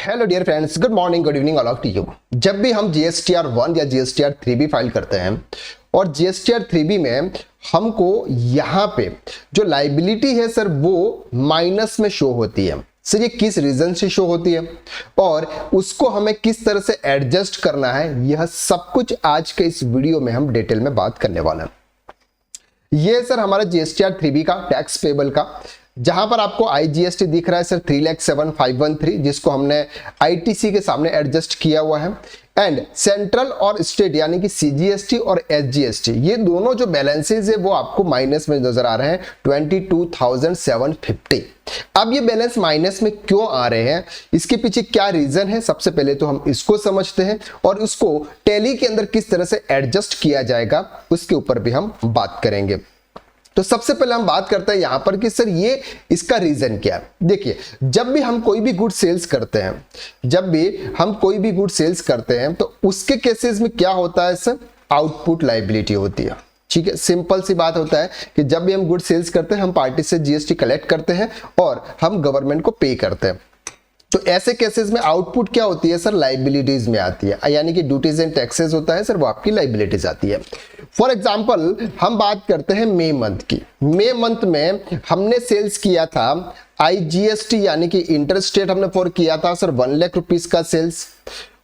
Hello dear friends, good morning, good evening all of you. जब भी हम GSTR 1 या जीएसटीआर 3B फाइल करते हैं और जीएसटीआर 3B में हमको यहाँ पे जो लाइबिलिटी है सर वो माइनस में शो होती है। सर ये किस रीजन से शो होती है और उसको हमें किस तरह से एडजस्ट करना है, यह सब कुछ आज के इस वीडियो में हम डिटेल में बात करने वाले हैं। ये सर हमारा जीएसटीआर 3B का टैक्स पेबल का, जहां पर आपको आईजीएसटी दिख रहा है सर 3,07,513, जिसको हमने आईटीसी के सामने एडजस्ट किया हुआ है। एंड सेंट्रल और स्टेट यानी कि सीजीएसटी और एसजीएसटी, ये दोनों जो बैलेंसेज है वो आपको माइनस में नजर आ रहे हैं 22,750। अब ये बैलेंस माइनस में क्यों आ रहे हैं, इसके पीछे क्या रीजन है, सबसे पहले तो हम इसको समझते हैं और उसको टैली के अंदर किस तरह से एडजस्ट किया जाएगा उसके ऊपर भी हम बात करेंगे। तो सबसे पहले हम बात करते हैं यहां पर कि सर ये इसका रीजन क्या है। देखिए, जब भी हम कोई भी गुड सेल्स करते हैं तो उसके केसेस में क्या होता है सर, आउटपुट लायबिलिटी होती है। ठीक है, सिंपल सी बात होता है कि जब भी हम गुड सेल्स करते हैं हम पार्टी से जीएसटी कलेक्ट करते हैं और हम गवर्नमेंट को पे करते हैं। तो ऐसे केसेस में आउटपुट क्या होती है सर, लाइबिलिटीज में आती है, यानी कि ड्यूटीज एंड टैक्सेस होता है सर, वो आपकी लाइबिलिटीज आती है। फॉर एग्जांपल हम बात करते हैं मई मंथ की। मई मंथ में हमने सेल्स किया था आईजीएसटी यानी कि इंटर स्टेट हमने फॉर किया था सर 1 लाख रुपीस का सेल्स,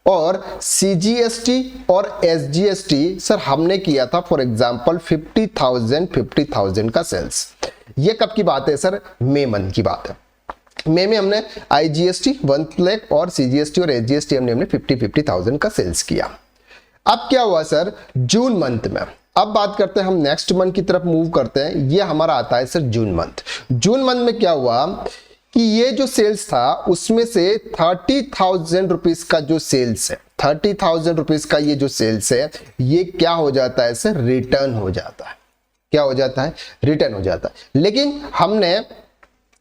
और सीजीएसटी और एसजीएसटी सर हमने किया था फॉर एग्जांपल 50,000 का सेल्स। ये कब की बात है सर, मई मंथ की बात है। मई में हमने आईजीएसटी 1 लाख और सीजीएसटी और एसजीएसटी हमने 50,000 का सेल्स किया। अब क्या हुआ सर, जून मंथ में, अब बात करते हैं हम नेक्स्ट मंथ की तरफ मूव करते हैं। ये हमारा आता है sir June month. June month में क्या हुआ कि ये जो सेल्स था उसमें से 30,000 रुपीस का जो सेल्स है, 30,000 रुपीस का ये जो सेल्स है ये क्या हो जाता है सर, रिटर्न हो जाता है। क्या हो जाता है, रिटर्न हो जाता है। लेकिन हमने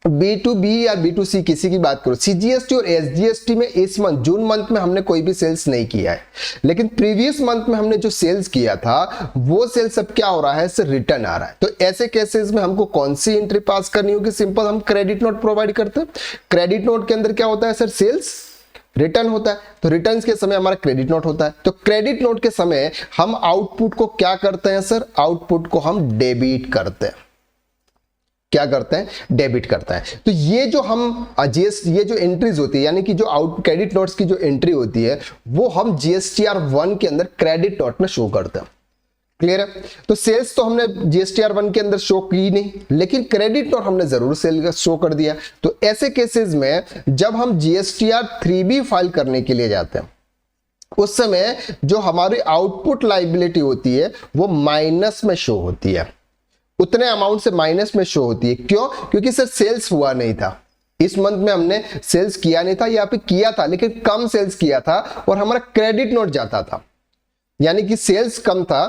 B2B या B2C किसी की बात करो, सीजीएसटी और एसजीएसटी में इस मंथ जून मंथ में हमने कोई भी सेल्स नहीं किया है, लेकिन प्रीवियस मंथ में हमने जो सेल्स किया था वो सेल्स अब क्या हो रहा है सर, रिटर्न आ रहा है। तो ऐसे केसेस में हमको कौन सी एंट्री पास करनी होगी, सिंपल हम क्रेडिट नोट प्रोवाइड करते हैं। क्रेडिट नोट के अंदर क्या होता है सर, सेल्स रिटर्न होता है, तो रिटर्न के समय हमारा क्रेडिट नोट होता है। तो क्रेडिट नोट के समय हम आउटपुट को क्या करते हैं सर, आउटपुट को हम डेबिट करते हैं। क्या करते हैं, डेबिट करता है। तो ये जो हम ये जो एंट्रीज होती है यानी कि जो आउट क्रेडिट नोट्स की जो एंट्री होती है वो हम जीएसटीआर 1 के अंदर क्रेडिट नोट में शो करते हैं। क्लियर है। तो सेल्स तो हमने जीएसटीआर 1 के अंदर शो की नहीं, लेकिन क्रेडिट नोट हमने जरूर सेल शो कर दिया। तो ऐसे केसेस में जब हम जीएसटीआर 3B फाइल करने के लिए जाते हैं उस समय जो हमारी आउटपुट लाइबिलिटी होती है वो माइनस में शो होती है, उतने अमाउंट से माइनस में शो होती है। क्यों, क्योंकि सर सेल्स हुआ नहीं था इस मंथ में, हमने सेल्स किया नहीं था, या फिर किया था लेकिन कम सेल्स किया था और हमारा क्रेडिट नोट जाता था, यानी कि सेल्स कम था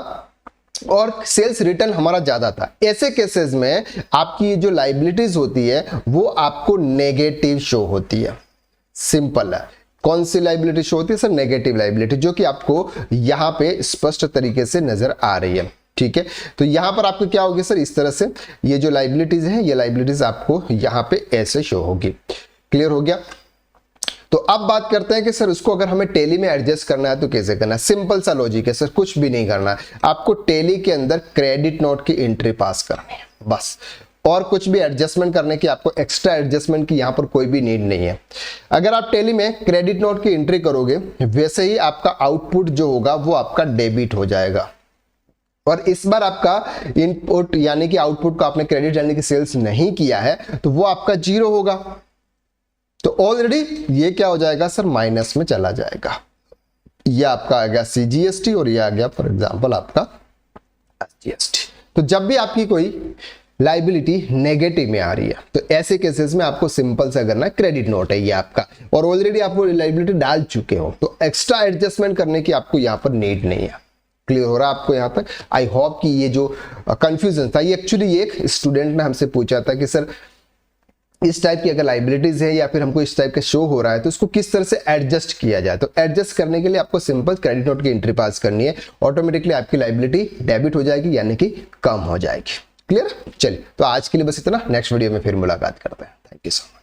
और सेल्स रिटर्न हमारा ज्यादा था। ऐसे केसेस में आपकी जो लाइबिलिटीज होती है वो आपको नेगेटिव शो होती है। सिंपल है। कौन सी लाइबिलिटी शो होती है सर, नेगेटिव लाइबिलिटी, जो कि आपको यहां पे स्पष्ट तरीके से नजर आ रही है। ठीक है, तो यहां पर आपको क्या होगी सर, इस तरह से ये जो लाइबिलिटीज है ये लाइबिलिटीज आपको यहां पे ऐसे शो होगी। क्लियर हो गया। तो अब बात करते हैं कि सर उसको अगर हमें टैली में एडजस्ट करना है तो कैसे करना है। सिंपल सा लॉजिक है सर, कुछ भी नहीं करना है, आपको टैली के अंदर क्रेडिट नोट की एंट्री पास करनी है बस, और कुछ भी एडजस्टमेंट करने की, आपको एक्स्ट्रा एडजस्टमेंट की यहां पर कोई भी नीड नहीं है। अगर आप टैली में क्रेडिट नोट की एंट्री करोगे वैसे ही आपका आउटपुट जो होगा वो आपका डेबिट हो जाएगा, और इस बार आपका इनपुट यानी कि आउटपुट को आपने क्रेडिट यानी कि सेल्स नहीं किया है तो वो आपका 0 होगा। तो ऑलरेडी ये क्या हो जाएगा सर, माइनस में चला जाएगा। ये आपका आ गया सीजीएसटी और ये आ गया फॉर एग्जांपल आपका एसजीएसटी। तो जब भी आपकी कोई लाइबिलिटी नेगेटिव में आ रही है तो ऐसे केसेस में आपको सिंपल सा करना है, क्रेडिट नोट है ये आपका, और ऑलरेडी आप वो लाइबिलिटी डाल चुके हो तो एक्स्ट्रा एडजस्टमेंट करने की आपको यहां पर नीड नहीं है। क्लियर हो रहा है आपको यहां तक। आई होप कि ये जो कंफ्यूजन था, ये एक्चुअली एक स्टूडेंट ने हमसे पूछा था कि सर इस टाइप की अगर लाइबिलिटीज है या फिर हमको इस टाइप का शो हो रहा है तो उसको किस तरह से एडजस्ट किया जाए। तो एडजस्ट करने के लिए आपको सिंपल क्रेडिट नोट की एंट्री पास करनी है, ऑटोमेटिकली आपकी लाइबिलिटी डेबिट हो जाएगी यानी कि कम हो जाएगी। क्लियर। चलिए, तो आज के लिए बस इतना, नेक्स्ट वीडियो में फिर मुलाकात करते हैं। Thank you so much.